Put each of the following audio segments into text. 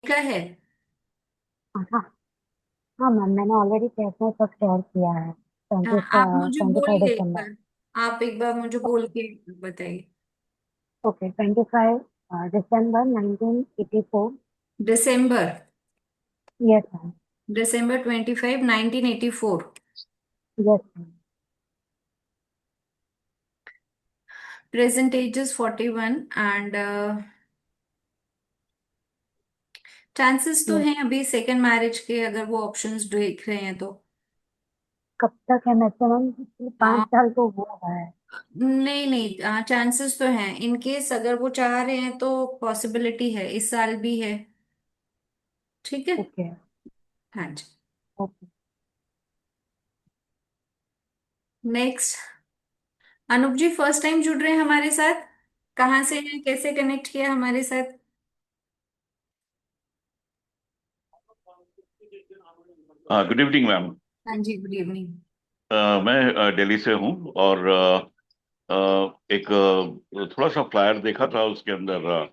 का है। हाँ। हाँ मैम, मैंने ऑलरेडी कैश में सब शेयर किया है। ट्वेंटी हाँ, आप मुझे 25 बोलिए एक दिसंबर। बार। आप एक बार मुझे बोल के बताइए। ओके, 25 दिसंबर 1984। दिसंबर। Yes ma'am. दिसंबर 25 1984। Yes ma'am. Present age is 41 and chances तो यस। हैं अभी सेकंड मैरिज के, अगर वो ऑप्शंस देख रहे हैं तो। कब तक है मैक्सिमम? 5 साल तो हुआ है। नहीं नहीं, चांसेस तो हैं, इन केस अगर वो चाह रहे हैं तो पॉसिबिलिटी है, इस साल भी है। ठीक है। ओके। हाँ जी। ओके। नेक्स्ट। अनूप जी फर्स्ट टाइम जुड़ रहे हैं हमारे साथ। कहाँ से हैं, कैसे कनेक्ट किया हमारे साथ? हाँ, गुड इवनिंग मैम। हाँ जी, गुड इवनिंग। मैं दिल्ली से हूँ और एक थोड़ा सा फ्लायर देखा था उसके अंदर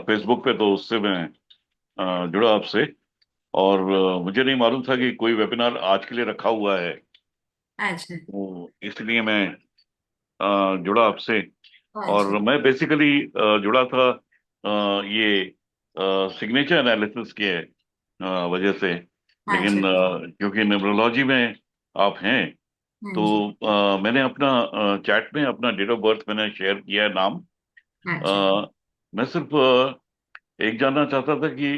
फेसबुक पे, तो उससे मैं जुड़ा आपसे। और मुझे नहीं मालूम था कि कोई वेबिनार आज के लिए रखा हुआ है, अच्छा। तो इसलिए मैं जुड़ा आपसे। और अच्छा। मैं बेसिकली जुड़ा था ये सिग्नेचर एनालिसिस के वजह से। अच्छा। लेकिन क्योंकि न्यूमरोलॉजी में आप हैं, हाँ तो जी। मैंने अपना चैट में अपना डेट ऑफ बर्थ मैंने शेयर किया है, नाम। अच्छा। अ, मैं सिर्फ एक जानना चाहता था कि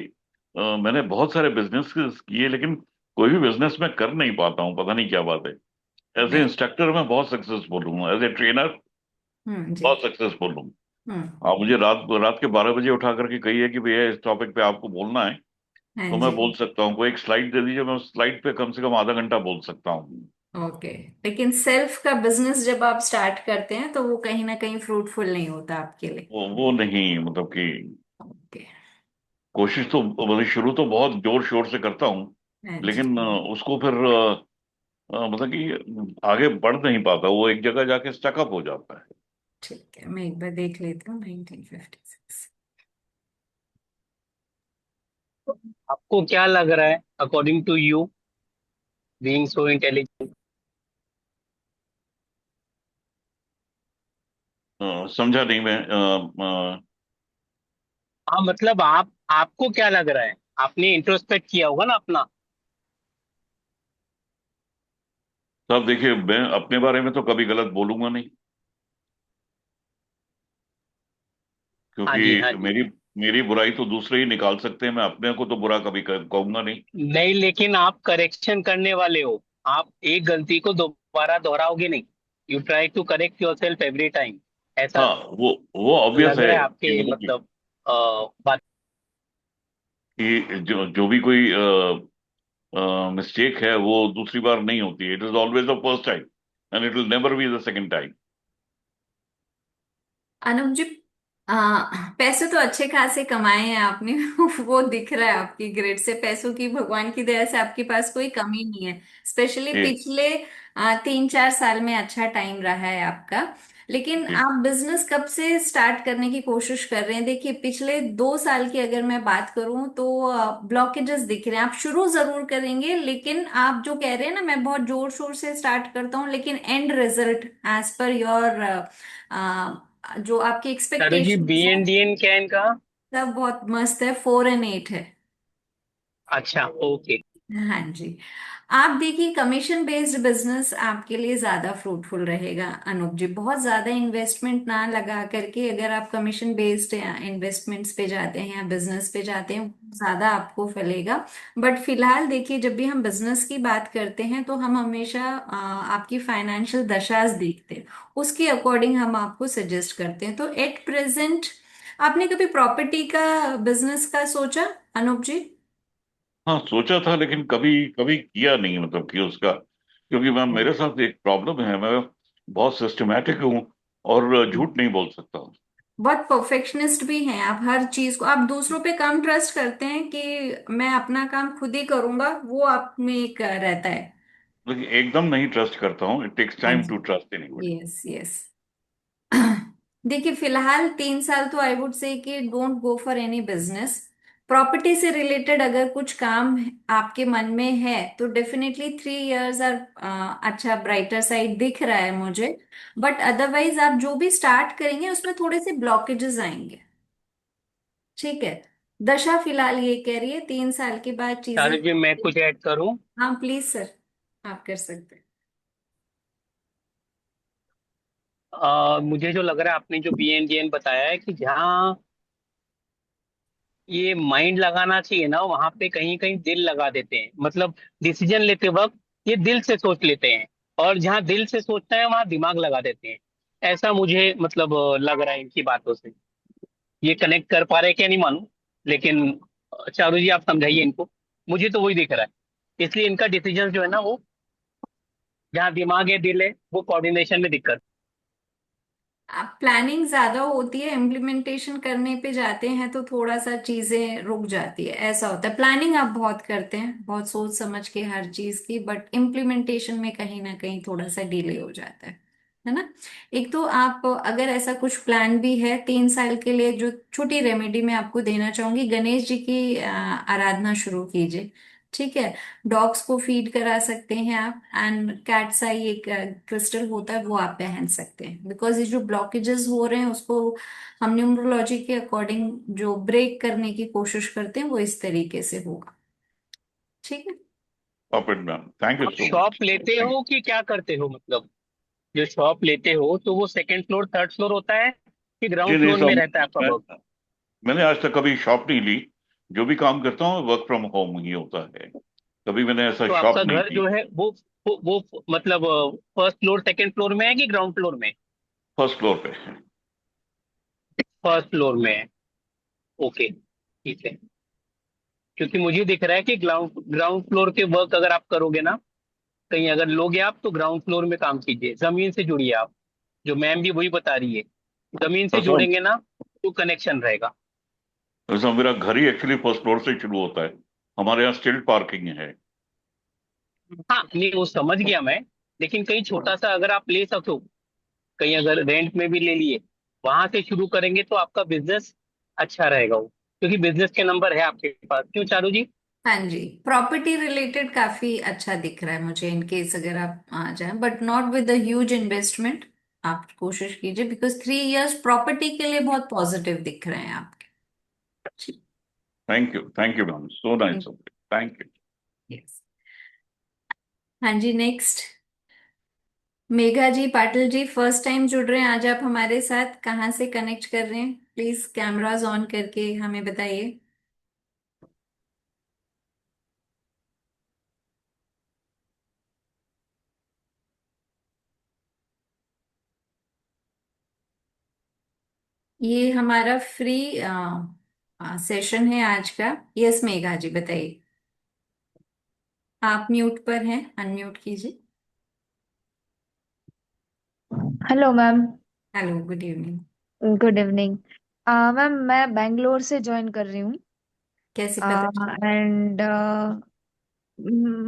मैंने बहुत सारे बिजनेस किए, लेकिन कोई भी बिजनेस मैं कर नहीं पाता हूँ, पता नहीं क्या बात है। एज ए नहीं। इंस्ट्रक्टर मैं बहुत सक्सेसफुल हूँ, एज ए ट्रेनर जी। बहुत सक्सेसफुल हूँ। हम्म। आप मुझे रात रात के 12 बजे उठा करके कहिए कि भैया इस टॉपिक पे आपको बोलना है, हाँ तो मैं जी। बोल सकता हूँ। कोई एक स्लाइड दे दीजिए, मैं उस स्लाइड पे कम से कम आधा घंटा बोल सकता हूँ। ओके। लेकिन सेल्फ का बिजनेस जब आप स्टार्ट करते हैं तो वो कहीं ना कहीं फ्रूटफुल नहीं होता आपके लिए। वो नहीं, मतलब कि ओके। कोशिश तो मतलब शुरू तो बहुत जोर शोर से करता हूँ, हाँ जी। लेकिन उसको फिर मतलब कि आगे बढ़ नहीं पाता, वो एक जगह जाके स्टकअप हो जाता है। ठीक है, मैं एक बार देख लेती हूँ 1956। आपको क्या लग रहा है according to you, being so intelligent? समझा नहीं मैं। हाँ मतलब आपको क्या लग रहा है? आपने इंट्रोस्पेक्ट किया होगा ना अपना। साहब देखिए, मैं अपने बारे में तो कभी गलत बोलूंगा नहीं, हाँ जी, हाँ क्योंकि जी। मेरी मेरी बुराई तो दूसरे ही निकाल सकते हैं, मैं अपने को तो बुरा कभी कहूंगा नहीं। नहीं, लेकिन आप करेक्शन करने वाले हो। आप एक गलती को दोबारा दोहराओगे नहीं। You try to correct yourself every time. ऐसा हाँ, वो ऑब्वियस लग है रहा है कि आपके मतलब मतलब बात। कि जो भी कोई मिस्टेक है वो दूसरी बार नहीं होती, it is always the first time and it will never be the second time. Anup ji, पैसे तो अच्छे खासे कमाए हैं आपने। वो दिख रहा है आपकी ग्रिड से, पैसों की भगवान की दया से आपके पास कोई कमी नहीं है। स्पेशली जी। पिछले 3-4 साल में अच्छा टाइम रहा है आपका। लेकिन जी। आप बिजनेस कब से स्टार्ट करने की कोशिश कर रहे हैं? देखिए, पिछले 2 साल की अगर मैं बात करूं तो ब्लॉकेजेस दिख रहे हैं। आप शुरू जरूर करेंगे, लेकिन आप जो कह रहे हैं ना, मैं बहुत जोर शोर से स्टार्ट करता हूं लेकिन end result as per your जो आपकी चारू जी, बी एक्सपेक्टेशंस है, एन डी एन क्या है इनका? सब बहुत मस्त है। 4 और 8 है। अच्छा, ओके। हाँ जी। आप देखिए, कमीशन बेस्ड बिजनेस आपके लिए ज्यादा फ्रूटफुल रहेगा अनूप जी। बहुत ज्यादा इन्वेस्टमेंट ना लगा करके अगर आप कमीशन बेस्ड इन्वेस्टमेंट्स पे जाते हैं या बिजनेस पे जाते हैं, ज्यादा आपको फलेगा। बट फिलहाल देखिए, जब भी हम बिजनेस की बात करते हैं तो हम हमेशा आपकी फाइनेंशियल दशाज देखते हैं, उसके अकॉर्डिंग हम आपको सजेस्ट करते हैं। तो एट प्रेजेंट आपने कभी प्रॉपर्टी का बिजनेस का सोचा अनूप जी? हाँ, सोचा था, लेकिन कभी कभी किया नहीं, मतलब कि उसका, क्योंकि मैं मेरे साथ एक प्रॉब्लम है, मैं बहुत सिस्टमैटिक हूँ और झूठ नहीं बोल सकता हूँ। बहुत परफेक्शनिस्ट भी हैं आप। हर चीज को आप दूसरों पे कम ट्रस्ट करते हैं कि मैं अपना काम खुद ही करूंगा, वो आप में एक रहता है। लेकिन एकदम नहीं ट्रस्ट करता हूँ, इट टेक्स हाँ टाइम जी। To trust anybody. Yes yes. देखिए, फिलहाल 3 साल तो आई वुड से कि don't go for any business. Property से रिलेटेड अगर कुछ काम आपके मन में है तो डेफिनेटली 3 इयर्स और अच्छा ब्राइटर साइड दिख रहा है मुझे। बट अदरवाइज आप जो भी स्टार्ट करेंगे उसमें थोड़े से ब्लॉकेजेस आएंगे। ठीक है। दशा फिलहाल ये कह रही है 3 साल के बाद चीजें। चारू जी, मैं कुछ ऐड करूं? हाँ प्लीज सर, आप कर सकते हैं। मुझे जो लग रहा है, आपने जो BNJN बताया है कि जहाँ ये माइंड लगाना चाहिए ना, वहां पे कहीं कहीं दिल लगा देते हैं। मतलब डिसीजन लेते वक्त ये दिल से सोच लेते हैं, और जहाँ दिल से सोचना है वहां दिमाग लगा देते हैं। ऐसा मुझे मतलब लग रहा है इनकी बातों से। ये कनेक्ट कर पा रहे क्या नहीं मालूम, लेकिन चारू जी आप समझाइए इनको। मुझे तो वही दिख रहा है, इसलिए इनका डिसीजन जो है ना, वो जहाँ दिमाग है दिल है, वो कोऑर्डिनेशन में दिक्कत। प्लानिंग ज्यादा होती है, इम्प्लीमेंटेशन करने पे जाते हैं तो थोड़ा सा चीजें रुक जाती है, ऐसा होता है। प्लानिंग आप बहुत करते हैं, बहुत सोच समझ के हर चीज की, बट इम्प्लीमेंटेशन में कहीं ना कहीं थोड़ा सा डिले हो जाता है ना। एक तो आप अगर ऐसा कुछ प्लान भी है 3 साल के लिए, जो छोटी रेमेडी मैं आपको देना चाहूंगी, गणेश जी की आराधना शुरू कीजिए। ठीक है। डॉग्स को फीड करा सकते हैं आप, एंड कैट्स आई एक क्रिस्टल होता है वो आप पहन सकते हैं, बिकॉज ये जो ब्लॉकेजेस हो रहे हैं उसको हम न्यूमरोलॉजी के अकॉर्डिंग जो ब्रेक करने की कोशिश करते हैं वो इस तरीके से होगा। ठीक है। परफेक्ट मैम, थैंक यू आप सो शॉप मच। लेते थैंक हो कि क्या करते हो? मतलब जो शॉप लेते हो तो वो सेकंड फ्लोर थर्ड फ्लोर होता है कि जी ग्राउंड नहीं फ्लोर में साहब, रहता है आपका मैं वर्क? मैंने आज तक कभी शॉप नहीं ली। जो भी काम करता हूँ वर्क फ्रॉम होम ही होता है। कभी मैंने ऐसा तो शॉप आपका नहीं घर ली। जो है वो मतलब फर्स्ट फ्लोर सेकंड फ्लोर में है कि ग्राउंड फ्लोर में? फर्स्ट फ्लोर पे है। फर्स्ट फ्लोर में है। ओके, ठीक है। क्योंकि मुझे दिख रहा है कि ग्राउंड ग्राउंड फ्लोर के वर्क अगर आप करोगे ना, कहीं अगर लोगे आप, तो ग्राउंड फ्लोर में काम कीजिए, जमीन से जुड़िए आप। जो मैम भी वही बता रही है, जमीन से ऐसा जुड़ेंगे ना तो कनेक्शन रहेगा। ऐसा मेरा घर ही एक्चुअली फर्स्ट फ्लोर से शुरू होता है। हमारे यहाँ स्टिल पार्किंग है। हाँ नहीं, वो समझ गया मैं। लेकिन कहीं छोटा सा अगर आप ले सको, कहीं अगर रेंट में भी ले लिए, वहां से शुरू करेंगे तो आपका बिजनेस अच्छा रहेगा वो। क्योंकि बिजनेस के नंबर है आपके पास, क्यों चारू जी? हाँ जी, प्रॉपर्टी रिलेटेड काफी अच्छा दिख रहा है मुझे, इन केस अगर आप आ जाएं, but not with the huge investment. आप कोशिश कीजिए, बिकॉज 3 इयर्स प्रॉपर्टी के लिए बहुत पॉजिटिव दिख रहे हैं आपके। Thank you ma'am, so nice of you, thank you. Yes. हाँ जी, नेक्स्ट। मेघा जी पाटिल जी, फर्स्ट टाइम जुड़ रहे हैं आज आप हमारे साथ, कहाँ से कनेक्ट कर रहे हैं? प्लीज कैमराज ऑन करके हमें बताइए। ये हमारा फ्री सेशन है आज का। यस मेघा जी बताइए। आप म्यूट पर हैं, अनम्यूट कीजिए। Hello ma'am. Hello, good evening. Good evening. Ma'am मैं बैंगलोर से ज्वाइन कर रही हूँ। कैसे पता चला? And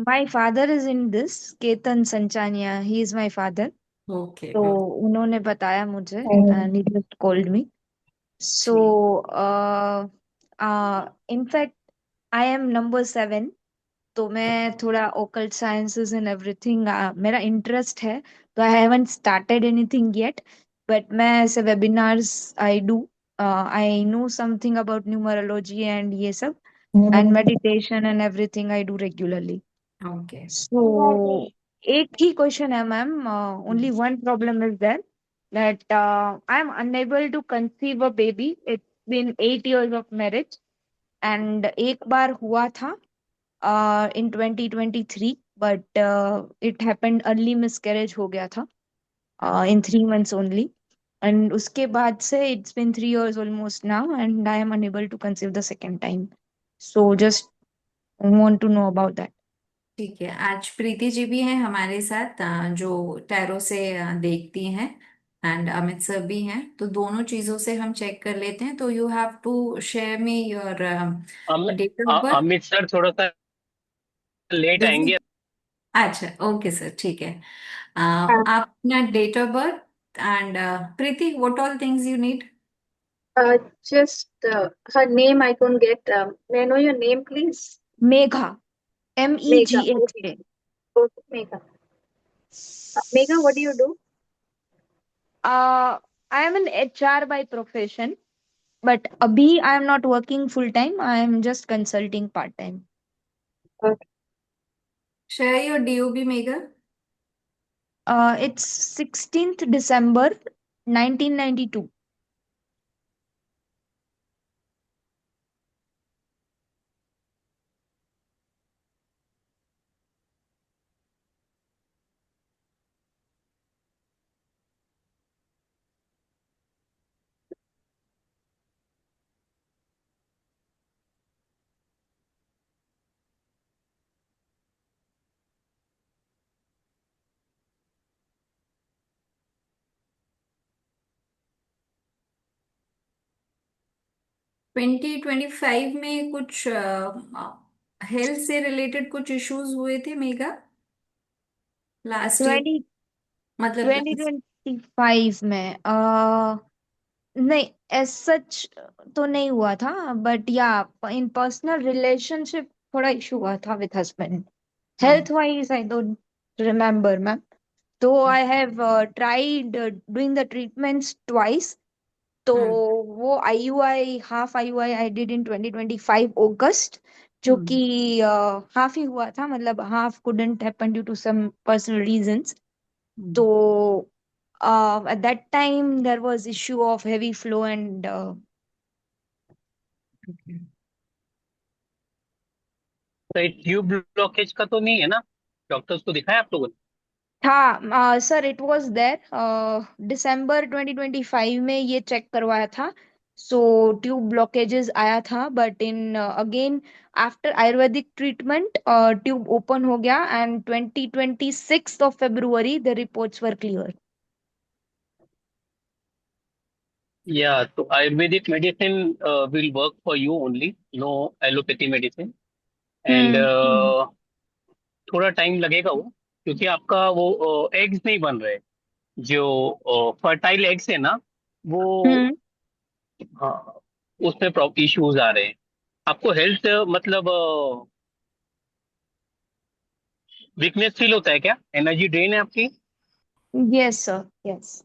my father is in this, Ketan Sanchania, he is my father. Okay तो ओके। उन्होंने बताया मुझे, and he just called me. So ठीक। In fact I am number 7। तो मैं थोड़ा ओकल्ट साइंसेस एंड एवरीथिंग, मेरा इंटरेस्ट है। तो I haven't started anything yet, but मैं ऐसे webinars I do, I know something about numerology and ये सब, एंड meditation and everything I do regularly. Okay. So एक ही क्वेश्चन है ma'am, only one problem is there, that I am unable to conceive a baby. It's been 8 years of marriage, and एक बार हुआ था in 2023, but it happened early, miscarriage हो गया था in 3 months only. And उसके बाद से it's been 3 years almost now, and I am unable to conceive the second time. So just want to know about that. ठीक है, आज प्रीति जी भी हैं हमारे साथ, जो टैरो से देखती हैं, एंड अमित सर भी हैं, तो दोनों चीजों से हम चेक कर लेते हैं। तो you have to share me your date of birth. Amit sir थोड़ा सा लेट बिजी? आएंगे। अच्छा, ओके सर, ठीक है। आप अपना date of birth and Preeti, what all things you need? Uh, just her name I couldn't get. May I know your name, please? Megha. Megha. Okay. MEGHA. Okay, Megha. Megha, what do you do? I am an HR by profession, but abhi I am not working full time. I am just consulting part time. Okay. Share your DOB, Megha. It's 16th December 1992. 2025 में कुछ health से related कुछ issues हुए थे mega last year, 20 मतलब 2025 में नहीं, as such तो नहीं हुआ था, बट या इन पर्सनल रिलेशनशिप थोड़ा इशू हुआ था विद हस्बैंड. हाँ. Health wise I don't remember ma'am. तो I have tried doing the treatments twice. तो हम्म. वो IUI, half IUI I did in 2025 August, जो कि हम्म. हाफ ही हुआ था, मतलब half couldn't happen due to some personal reasons. Hmm. तो at that time there was issue of heavy flow and Okay. तो ये ट्यूब ब्लॉकेज का तो नहीं है ना? डॉक्टर्स को दिखाया आप लोगों ने? था सर. इट वाज देयर दिसंबर 2025 में ये चेक करवाया था. सो ट्यूब ब्लॉकेजेस आया था, but in again after ayurvedic treatment tube open हो गया and 2026 of February the reports were clear. या तो ayurvedic medicine will work for you only, no allopathy medicine. And hmm. थोड़ा टाइम लगेगा वो, क्योंकि आपका वो एग्स नहीं बन रहे. जो फर्टाइल एग्स है ना, वो हम्म. हाँ, उसमें इश्यूज आ रहे हैं. आपको हेल्थ मतलब वीकनेस फील होता है क्या? एनर्जी ड्रेन है आपकी? Yes sir, yes.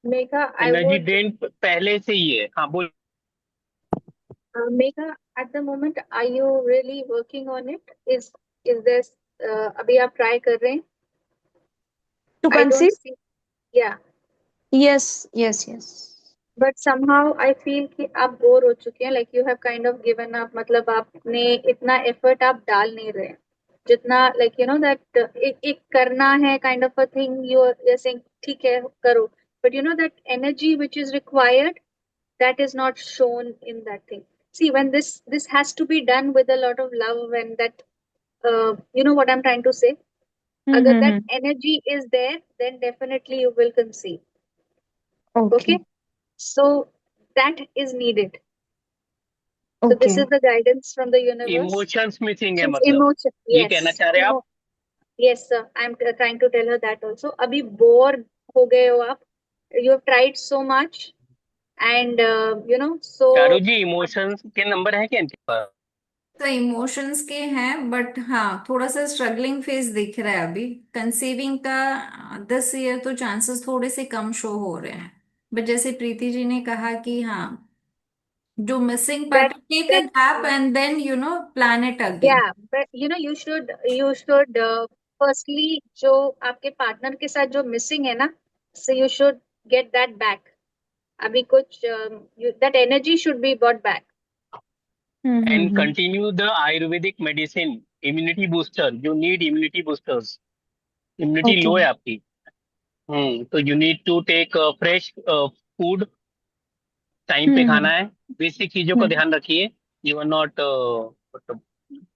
Megha, I energy would. Drain पहले से ही है, हाँ बोल. Megha, at the moment, are you really working on it? Is this अभी आप try कर रहे हैं? To I don't conceive. see. Yeah, yes, yes, yes. but somehow I feel कि आप बोर हो चुके हैं. Like you have kind of given up. मतलब आपने इतना effort आप डाल नहीं रहे हैं. जितना like you know that एक करना है kind of a thing. You're saying ठीक है करो. But you know that energy which is required, that is not shown in that thing. See, when this has to be done with a lot of love, and that you know what I'm trying to say. Agar that hmm. energy is there, then definitely you will conceive. Okay. Okay, so that is needed. So okay. this is the guidance from the universe. Emotions missing है Since मतलब, emotion, ये कहना yes, चाह रहे हैं आप? yes, sir. I'm trying to tell her that also. अभी bore हो गए हो आप. You have tried so much, and you know so. Charu ji, emotions के नंबर है क्या इनके पास? तो इमोशंस के हैं, बट हाँ थोड़ा सा स्ट्रगलिंग फेज दिख रहा है अभी. कंसीविंग का 10 ईयर तो चांसेस थोड़े से कम शो हो रहे हैं. बट जैसे प्रीति जी ने कहा कि हाँ, जो missing part, that take a that gap and then plan it again. yeah, but you know you should firstly जो आपके पार्टनर के साथ जो मिसिंग है ना, so you should get that back. अभी कुछ that energy should be brought back. And hmm. Continue the ayurvedic medicine. Immunity booster, you need immunity boosters. Immunity okay. Low है आपकी. तो you need to take fresh food. Time पे hmm. खाना है. Basic चीजों का हम्म. ध्यान रखिए. You are not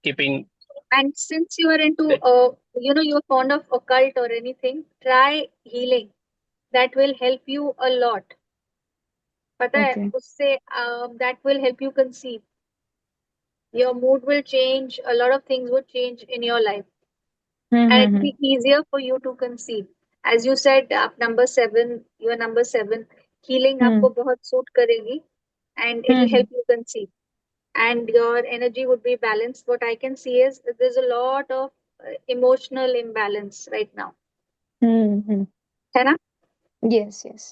keeping. And since you are into you know you're fond of occult or anything, try healing. That will help you a lot. पता है ओके. उससे that will help you conceive. Your mood will change. A lot of things will change in your life, and it will hmm. be easier for you to conceive. As you said, number 7, you are number 7. Healing Hmm. आपको बहुत suit करेगी, and it will Hmm. Help you conceive, and your energy would be balanced. What I can see is there's a lot of emotional imbalance right now, Hmm. Hmm. है ना? Yes, yes.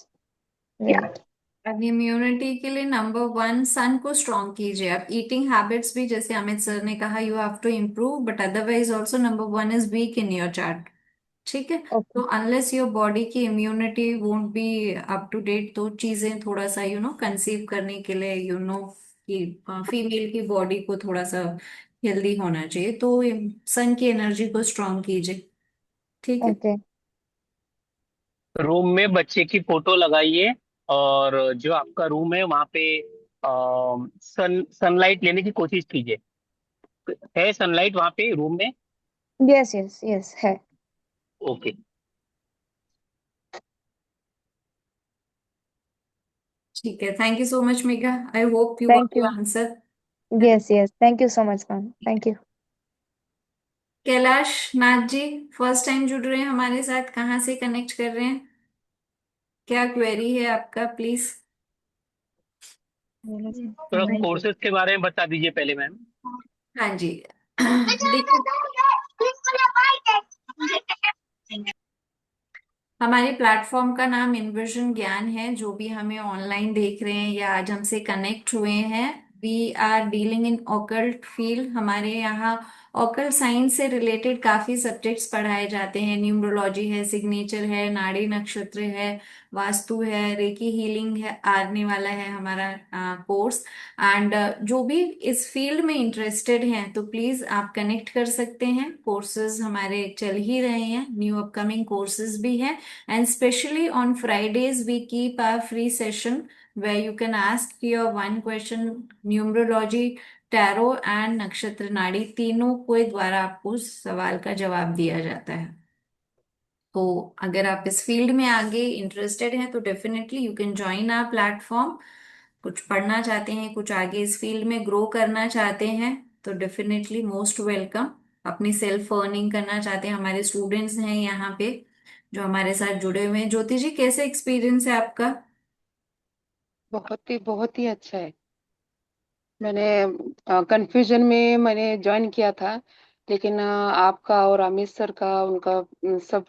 Yeah. Right. अब immunity के लिए number one सन को strong कीजिए आप। Eating habits भी जैसे अमित सर ने कहा you have to improve, but otherwise also number one is weak in your chart. ठीक है। Okay. तो अनलेस योर बॉडी की immunity won't be up to date, तो चीजें थोड़ा सा कंसीव करने के लिए कि फीमेल की बॉडी को थोड़ा सा हेल्दी होना चाहिए, तो सन की एनर्जी को स्ट्रॉन्ग कीजिए। ठीक है। Okay. रूम में बच्चे की फोटो लगाइए, और जो आपका रूम है वहां पे सनलाइट लेने की कोशिश कीजिए। है सनलाइट वहां पे रूम में? Yes, yes, yes. है। ओके। ठीक है, thank you so much Megha, I hope you Thank got your you. Answer. Yes, yes. Thank you so much, ma'am. Thank you. Kailash Nath ji, first time जुड़ रहे हैं हमारे साथ, कहाँ से कनेक्ट कर रहे हैं, क्या क्वेरी है आपका प्लीज। थोड़ा कोर्सेज के बारे में बता दीजिए पहले मैम। हाँ जी। देखिए, हमारे प्लेटफॉर्म का नाम इन्विजन ज्ञान है। जो भी हमें ऑनलाइन देख रहे हैं या आज हमसे कनेक्ट हुए हैं, we are dealing in occult field. हमारे यहाँ ऑकल्ट साइंस से रिलेटेड काफी सब्जेक्ट्स पढ़ाए जाते हैं। न्यूमरोलॉजी है, सिग्नेचर है, नाड़ी नक्षत्र है, वास्तु है, रेकी हीलिंग है, आने वाला है हमारा कोर्स। एंड जो भी इस फील्ड में इंटरेस्टेड हैं तो प्लीज आप कनेक्ट कर सकते हैं। कोर्सेज हमारे चल ही रहे हैं, न्यू अपकमिंग कोर्सेज भी हैं। And especially on Fridays, we keep a free session where you can ask your one question, numerology, tarot and नक्षत्र नाड़ी तीनों के द्वारा आपको उस सवाल का जवाब दिया जाता है। तो अगर आप इस फील्ड में आगे इंटरेस्टेड हैं तो definitely you can join our platform. कुछ पढ़ना चाहते हैं, कुछ आगे इस फील्ड में ग्रो करना चाहते हैं, तो डेफिनेटली मोस्ट वेलकम। अपनी सेल्फ अर्निंग करना चाहते हैं, हमारे स्टूडेंट्स हैं यहाँ पे जो हमारे साथ जुड़े हुए हैं। ज्योति जी, कैसे एक्सपीरियंस है आपका। बहुत ही अच्छा है। मैंने कंफ्यूजन में मैंने ज्वाइन किया था, लेकिन आपका और अमित सर का उनका सब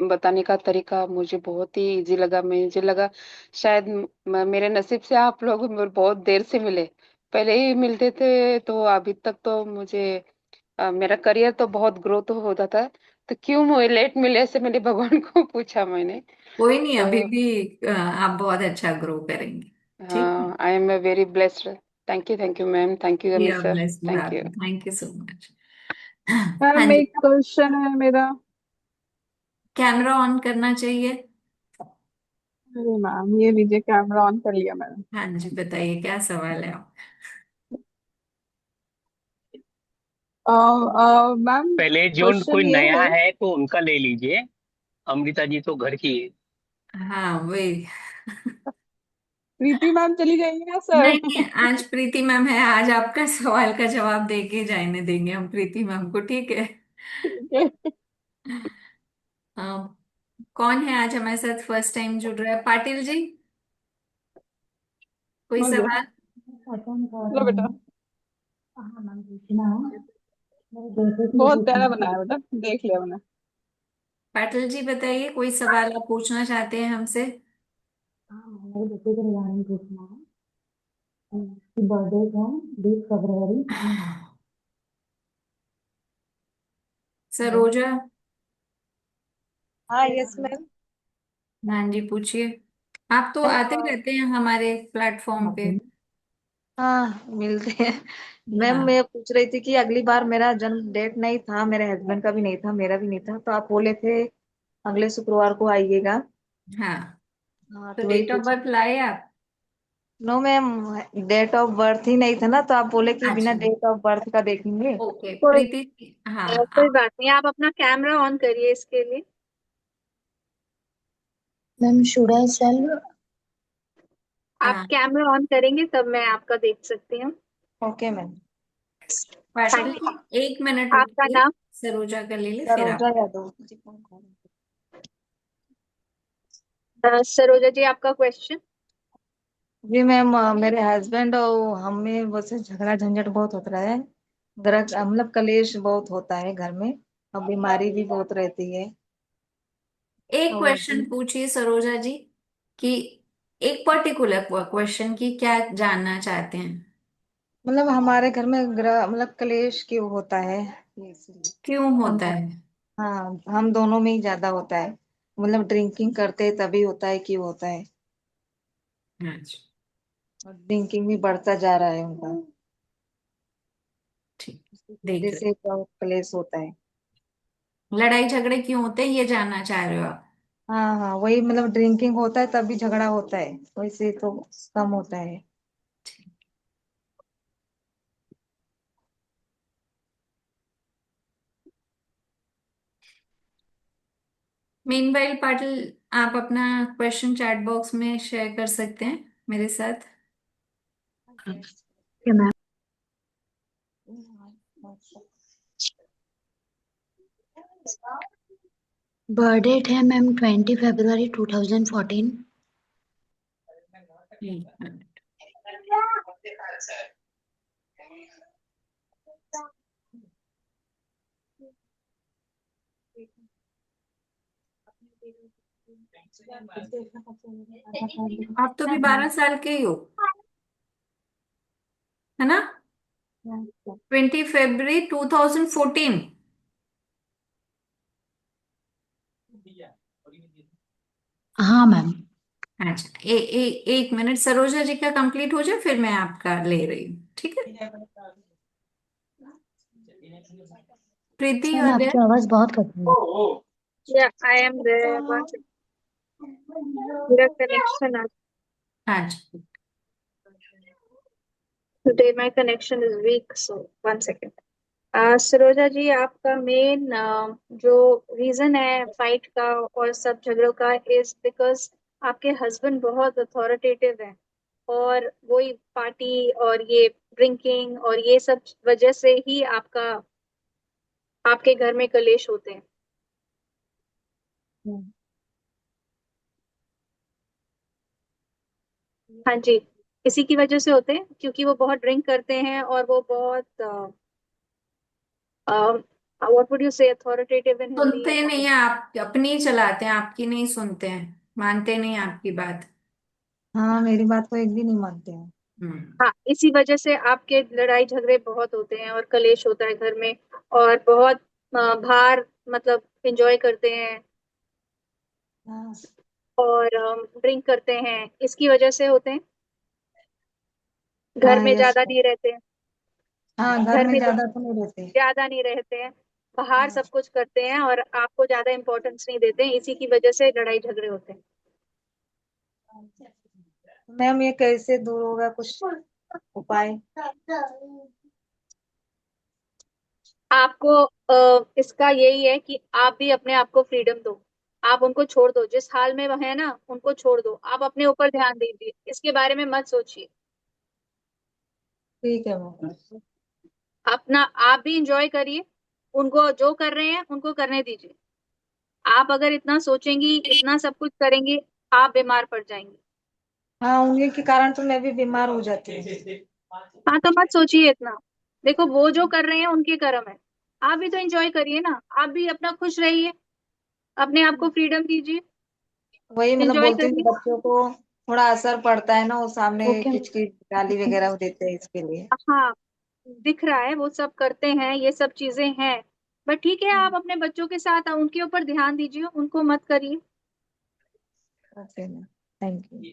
बताने का तरीका मुझे बहुत ही इजी लगा। मुझे लगा शायद मेरे नसीब से आप लोग बहुत देर से मिले। पहले ही मिलते थे तो अभी तक तो मुझे मेरा करियर तो बहुत ग्रोथ होता था। तो क्यों मुझे लेट मिले ऐसे मैंने भगवान को पूछा मैंने। कोई नहीं, अभी तो भी आप बहुत अच्छा ग्रो करेंगे। ठीक है। हाँ, I am very blessed. Thank you ma'am, thank you we Amit are sir, blessed to thank have you. You, thank you so much. हाँ मैम जी, एक क्वेश्चन है मेरा। कैमरा ऑन करना चाहिए। अरे मैम ये लीजिए, कैमरा ऑन कर लिया मैंने। हाँ जी, बताइए क्या सवाल है आप। मैम पहले जो क्वेश्चन कोई ये नया है। है तो उनका ले लीजिए। अमृता जी तो घर की है। हाँ वही। प्रीति मैम चली जाएंगी ना नहीं सर? नहीं, आज प्रीति मैम है, आज आपका सवाल का जवाब दे के जाने देंगे हम प्रीति मैम को। ठीक है। ठीक है। हाँ, कौन है आज हमारे साथ फर्स्ट टाइम जुड़ रहा है, पाटिल जी, कोई बोलो सवाल। लो बेटा, बहुत प्यारा बनाया बेटा, देख लिया मैंने। पाटिल जी बताइए, कोई सवाल आप पूछना चाहते हैं हमसे। सरोजा। हाँ यस मैम। हाँ जी, पूछिए। आप तो आते रहते हैं हमारे प्लेटफॉर्म पे। हाँ मिलते हैं। मैम हाँ। मैं पूछ रही थी कि अगली बार मेरा जन्म डेट नहीं था, मेरे हस्बैंड का भी नहीं था, मेरा भी नहीं था, तो आप बोले थे अगले शुक्रवार को आइएगा। हाँ, हाँ तो तो वही डेट ऑफ पूछ। बर्थ लाए आप। No ma'am, date of birth ही नहीं था ना, तो आप बोले कि बिना अच्छा, डेट ऑफ बर्थ का देखेंगे। ओके कोई प्रीति। हाँ कोई बात नहीं, आप अपना कैमरा ऑन करिए इसके लिए। Ma'am should I sell. आप हाँ, कैमरा ऑन करेंगे तब मैं आपका देख सकती हूँ। Okay ma'am. Patil thank ji, you. एक मिनट आपका रुकिए, नाम? सरोजा का ले ले फिर सरोजा आप। यादव जी, कौन कौन? सरोजा जी, आपका क्वेश्चन? जी मैम, मेरे हस्बैंड और हम में वैसे झगड़ा झंझट बहुत होता है। मतलब कलेश बहुत होता है घर में। और बीमारी भी बहुत रहती है। एक और क्वेश्चन पूछिए सरोजा जी, कि एक पर्टिकुलर क्वेश्चन की क्या जानना चाहते हैं? मतलब हमारे घर में मतलब कलेश क्यों होता है, इसलिए। क्यों हम होता है? हाँ, हम दोनों में ही ज्यादा होता है। मतलब ड्रिंकिंग करते हैं तभी होता है, क्यों होता है। अच्छा, और ड्रिंकिंग भी बढ़ता जा रहा है उनका। ठीक, इसी की देख वजह रहे। से बहुत कलेश होता है। लड़ाई झगड़े क्यों होते हैं ये जानना चाह रहे हो आप? हाँ हाँ, वही मतलब ड्रिंकिंग होता है तभी झगड़ा होता है। वैसे तो कम होता है। मीनवाइल पाटिल, आप अपना क्वेश्चन चैट बॉक्स में शेयर कर सकते हैं मेरे साथ। क्या मैम? बर्थडेट है मैम 20 फरवरी 2014। एक मिनट। आप तो भी 12 साल के ही हो, है ना? 20 फरवरी 2014। हाँ मैम। अच्छा, एक मिनट, सरोजा जी का कंप्लीट हो जाए फिर मैं आपका ले रही हूँ, ठीक है? प्रीति मैम और आपकी आवाज बहुत कट रही है। Yeah, I am there. One second. मेरा कनेक्शन आज अच्छा, today my connection is weak, so one second. Saroja जी, आपका मेन जो रीजन है फाइट का और सब झगड़ों का इज बिकॉज आपके हस्बैंड बहुत अथॉरिटेटिव हैं, और वही पार्टी और ये ड्रिंकिंग और ये सब वजह से ही आपके घर में कलेश होते हैं। हाँ जी, इसी की वजह से होते हैं क्योंकि वो बहुत ड्रिंक करते हैं और वो बहुत व्हाट वुड यू से अथॉरिटेटिव इन हिंदी। सुनते नहीं है, आप अपनी ही चलाते हैं, आपकी नहीं सुनते हैं, मानते नहीं आपकी बात। हाँ, मेरी बात को एक भी नहीं मानते हैं। हम्म। हाँ, इसी वजह से आपके लड़ाई झगड़े बहुत होते हैं और कलेश होता है घर में, और बहुत बाहर मतलब एंजॉय करते हैं हाँ और ड्रिंक करते हैं, इसकी वजह से होते हैं। घर हाँ, में यस। ज्यादा नहीं रहते हैं। हाँ, घर घर में में ज्यादा तो नहीं रहते। ज्यादा नहीं रहते हैं, बाहर हाँ। सब कुछ करते हैं और आपको ज्यादा इंपॉर्टेंस नहीं देते हैं, इसी की वजह से लड़ाई झगड़े होते हैं। मैम, ये कैसे दूर होगा, कुछ उपाय? आपको इसका यही है कि आप भी अपने आप को फ्रीडम दो। आप उनको छोड़ दो, जिस हाल में वो है ना उनको छोड़ दो, आप अपने ऊपर ध्यान दीजिए, इसके बारे में मत सोचिए। ठीक है मैम। अपना आप भी इंजॉय करिए, उनको जो कर रहे हैं उनको करने दीजिए। आप अगर इतना सोचेंगी, इतना सब कुछ करेंगे, आप बीमार पड़ जाएंगे। हाँ, उन्हीं के कारण तो मैं भी बीमार हो जाती हूँ। हाँ, तो मत सोचिए इतना। देखो, वो जो कर रहे हैं उनके कर्म है, आप भी तो एंजॉय करिए ना, आप भी अपना खुश रहिए, अपने आप को फ्रीडम दीजिए, वही मतलब एंजॉय बोलती हूँ कि करिए। बच्चों को थोड़ा असर पड़ता है ना, वो सामने ओके। किचकिच गाली वगैरह वो देते हैं, इसके लिए। हाँ, दिख रहा है वो सब करते हैं, ये सब चीजें हैं, बट ठीक है, आप अपने बच्चों के साथ उनके ऊपर ध्यान दीजिए, उनको मत करिए। Okay ma'am, thank you.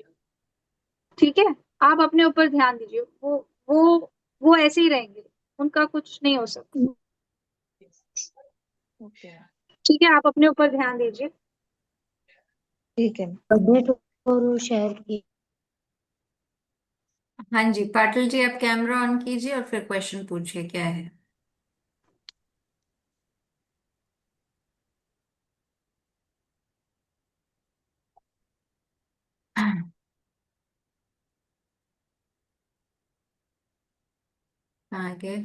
ठीक है, आप अपने ऊपर ध्यान दीजिए, वो वो ऐसे ही रहेंगे, उनका कुछ नहीं हो सकता। ओके, ठीक है, आप अपने ऊपर ध्यान दीजिए। ठीक है। बर्थडे और शेयर की। हाँ जी, पाटिल जी आप कैमरा ऑन कीजिए और फिर क्वेश्चन पूछिए क्या है। आगे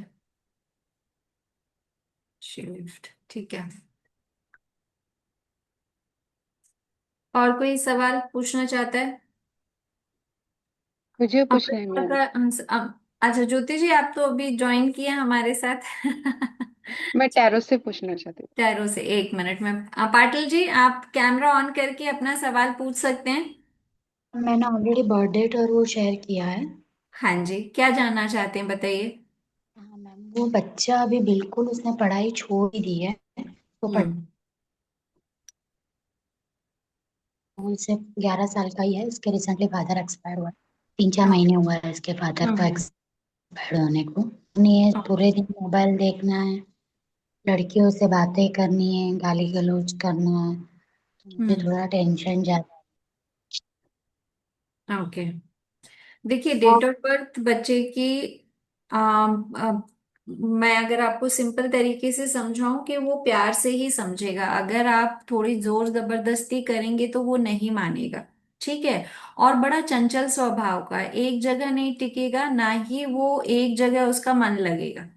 शिफ्ट, ठीक है। और कोई सवाल पूछना चाहता है? मुझे अब पूछना है मैम। अच्छा ज्योति जी, आप तो अभी ज्वाइन किए हमारे साथ। मैं टैरो से पूछना चाहती हूँ। टैरो से, एक मिनट में। पाटिल जी, आप कैमरा ऑन करके अपना सवाल पूछ सकते हैं। मैंने ऑलरेडी बर्थ डेट और वो शेयर किया है। हाँ जी, क्या जानना चाहते हैं बताइए। हाँ मैम, वो बच्चा अभी बिल्कुल उसने पढ़ाई छोड़ ही दी है। तो हम्म। स्कूल से 11 साल का ही है। इसके रिसेंटली फादर एक्सपायर हुआ है। 3-4 महीने ओके। हुआ है इसके फादर को हम्म। एक्सपायर होने को। उन्हें पूरे दिन मोबाइल देखना है, लड़कियों से बातें करनी है, गाली गलौज करना है। तो मुझे हम्म। थोड़ा टेंशन ज्यादा। ओके। देखिए, डेट ऑफ बर्थ बच्चे की, मैं अगर आपको सिंपल तरीके से समझाऊं कि वो प्यार से ही समझेगा। अगर आप थोड़ी जोर जबरदस्ती करेंगे तो वो नहीं मानेगा। ठीक है। और बड़ा चंचल स्वभाव का है, एक जगह नहीं टिकेगा, ना ही वो एक जगह उसका मन लगेगा।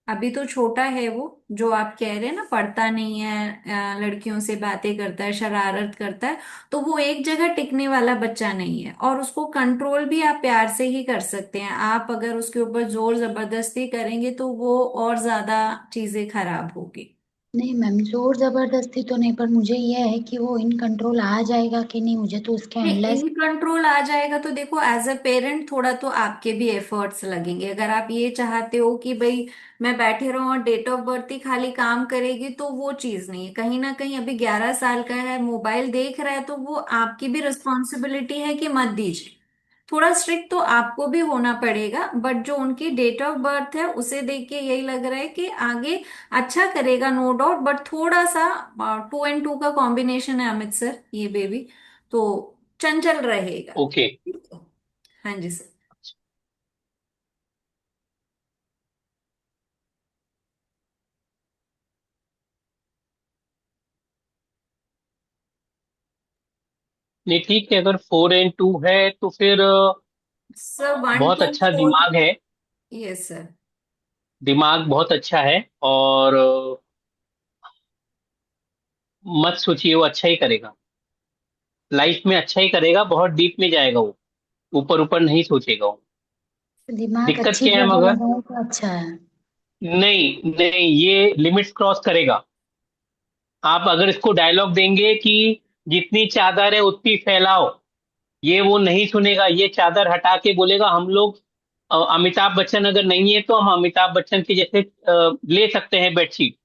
अभी तो छोटा है वो, जो आप कह रहे हैं ना, पढ़ता नहीं है, लड़कियों से बातें करता है, शरारत करता है। तो वो एक जगह टिकने वाला बच्चा नहीं है, और उसको कंट्रोल भी आप प्यार से ही कर सकते हैं। आप अगर उसके ऊपर जोर जबरदस्ती करेंगे तो वो और ज्यादा चीजें खराब होगी। नहीं मैम, जोर जबरदस्ती तो नहीं, पर मुझे यह है कि वो इन कंट्रोल आ जाएगा कि नहीं, मुझे तो उसके नहीं, एंडलेस। इन कंट्रोल आ जाएगा तो देखो, एज अ पेरेंट थोड़ा तो आपके भी एफर्ट्स लगेंगे। अगर आप ये चाहते हो कि भाई मैं बैठे रहूं और डेट ऑफ बर्थ ही खाली काम करेगी, तो वो चीज नहीं है। कहीं ना कहीं अभी 11 साल का है, मोबाइल देख रहा है, तो वो आपकी भी रिस्पॉन्सिबिलिटी है कि मत दीजिए। थोड़ा स्ट्रिक्ट तो आपको भी होना पड़ेगा, बट जो उनकी डेट ऑफ बर्थ है उसे देख के यही लग रहा है कि आगे अच्छा करेगा, नो डाउट। बट थोड़ा सा 2 and 2 का कॉम्बिनेशन है अमित सर, ये बेबी तो चंचल रहेगा। ओके। हाँ जी सर। नहीं ठीक है, अगर 4 and 2 है तो फिर सर, वन बहुत टू अच्छा फोर दिमाग है। Yes sir. दिमाग बहुत अच्छा है, और मत सोचिए, वो अच्छा ही करेगा। लाइफ में अच्छा ही करेगा, बहुत डीप में जाएगा वो, ऊपर ऊपर नहीं सोचेगा वो। दिमाग दिक्कत अच्छी क्या है जगह मगर, लगाए तो अच्छा है। नहीं नहीं, ये लिमिट्स क्रॉस करेगा। आप अगर इसको डायलॉग देंगे कि जितनी चादर है उतनी फैलाओ, ये वो नहीं सुनेगा। ये चादर हटा के बोलेगा हम लोग अमिताभ बच्चन अगर नहीं है तो हम अमिताभ बच्चन के जैसे ले सकते हैं बेडशीट।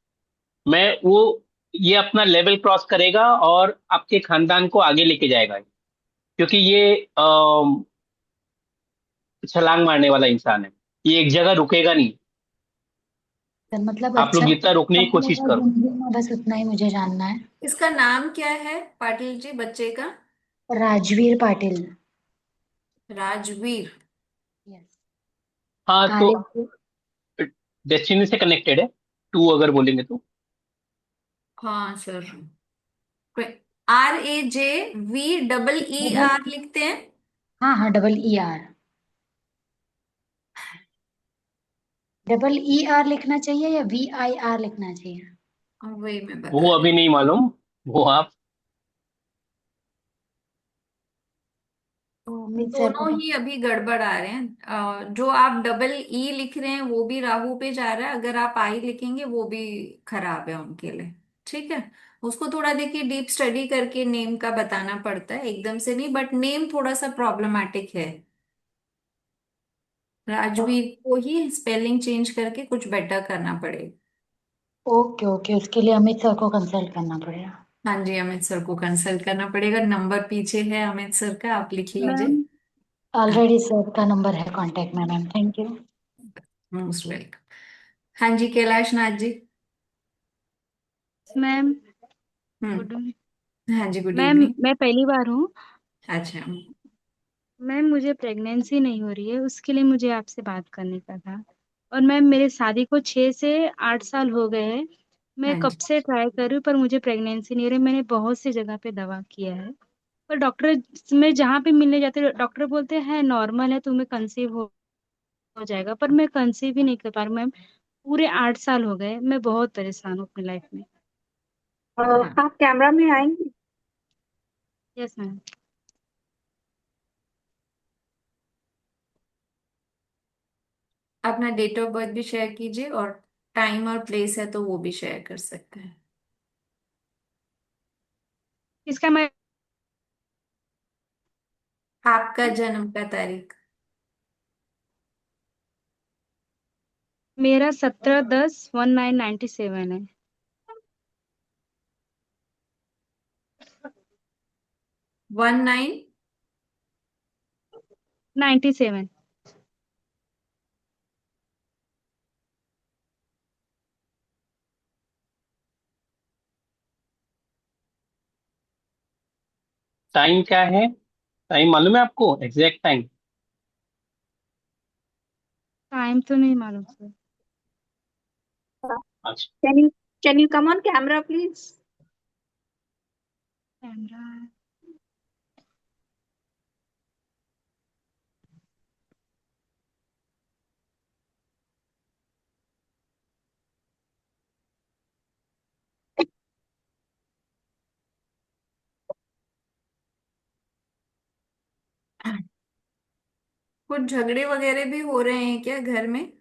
मैं वो, ये अपना लेवल क्रॉस करेगा और आपके खानदान को आगे लेके जाएगा, क्योंकि ये छलांग मारने वाला इंसान है। ये एक जगह रुकेगा नहीं। तो मतलब आप अच्छा लोग जितना रोकने की कोशिश बनेगा करो। जिंदगी में, बस उतना ही मुझे जानना है। इसका नाम क्या है पाटिल जी, बच्चे का? राजवीर पाटिल। राजवीर। हाँ तो आर डेस्टिनी से कनेक्टेड है, 2 अगर बोलेंगे तो। हाँ सर। RAJVER लिखते हैं। हाँ हाँ, डबल ई आर लिखना चाहिए या VIR लिखना चाहिए? और वही मैं बता वो रही अभी हूँ। नहीं मालूम, वो आप। तो अमित सर को। दोनों ही अभी गड़बड़ आ रहे हैं। जो आप डबल ई लिख रहे हैं वो भी राहु पे जा रहा है, अगर आप आई लिखेंगे वो भी खराब है उनके लिए। ठीक है। उसको थोड़ा देखिए, डीप स्टडी करके नेम का बताना पड़ता है, एकदम से नहीं, बट नेम थोड़ा सा प्रॉब्लमेटिक है। राजवीर को ही स्पेलिंग चेंज करके कुछ बेटर करना पड़ेगा। ओके ओके, उसके लिए अमित सर को कंसल्ट करना पड़ेगा। हाँ जी, अमित सर को कंसल्ट करना पड़ेगा। नंबर पीछे है अमित सर का, आप लिख लीजिए। मैम हाँ, ऑलरेडी सर का नंबर है कांटेक्ट में ma'am, thank you. Most welcome. हाँ जी, Kailash Nath ji. Ma'am, good. Hmm. हाँ जी, गुड मैम, इवनिंग। मैं पहली बार हूँ। अच्छा। मैम, मुझे प्रेगनेंसी नहीं हो रही है, उसके लिए मुझे आपसे बात करने का था। और मैम, मेरे शादी को 6 से 8 साल हो गए हैं। मैं हाँ कब जी। से ट्राई कर रही हूँ, पर मुझे प्रेगनेंसी नहीं हो रही। मैंने बहुत सी जगह पे दवा किया है, पर डॉक्टर, में जहाँ पे मिलने जाते हैं डॉक्टर बोलते हैं नॉर्मल है, तुम्हें कंसीव हो जाएगा, पर मैं कंसीव ही नहीं कर पा रही मैम। पूरे 8 साल हो गए, मैं बहुत परेशान हूँ अपनी लाइफ में। हाँ। आप कैमरा में आएंगे? Yes ma'am. अपना डेट ऑफ बर्थ भी शेयर कीजिए, और टाइम और प्लेस है तो वो भी शेयर कर सकते हैं। इसका मैं आपका जन्म का तारीख। मेरा 17/10/1997 है। 19। 97। टाइम क्या है? टाइम मालूम है आपको, एग्जैक्ट टाइम? टाइम तो नहीं मालूम सर। अच्छा। Can you can you come on camera, please? Camera. कुछ झगड़े वगैरह भी हो रहे हैं क्या घर में?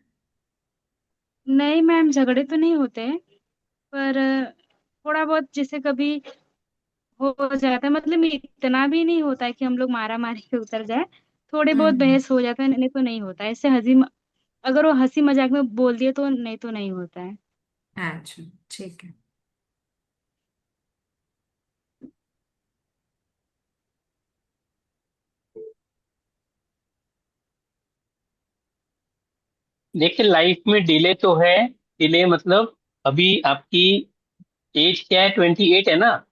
नहीं मैम, झगड़े तो नहीं होते हैं, पर थोड़ा बहुत जैसे कभी हो जाता है, मतलब इतना भी नहीं होता है कि हम लोग मारा मारी पे उतर जाए। थोड़े बहुत हम्म। बहस हो जाता है, नहीं तो नहीं होता है ऐसे अगर वो हंसी मजाक में बोल दिए तो नहीं होता है। अच्छा, ठीक है। देखिए लाइफ में डिले तो है। डिले मतलब अभी आपकी एज क्या है, 28 है ना?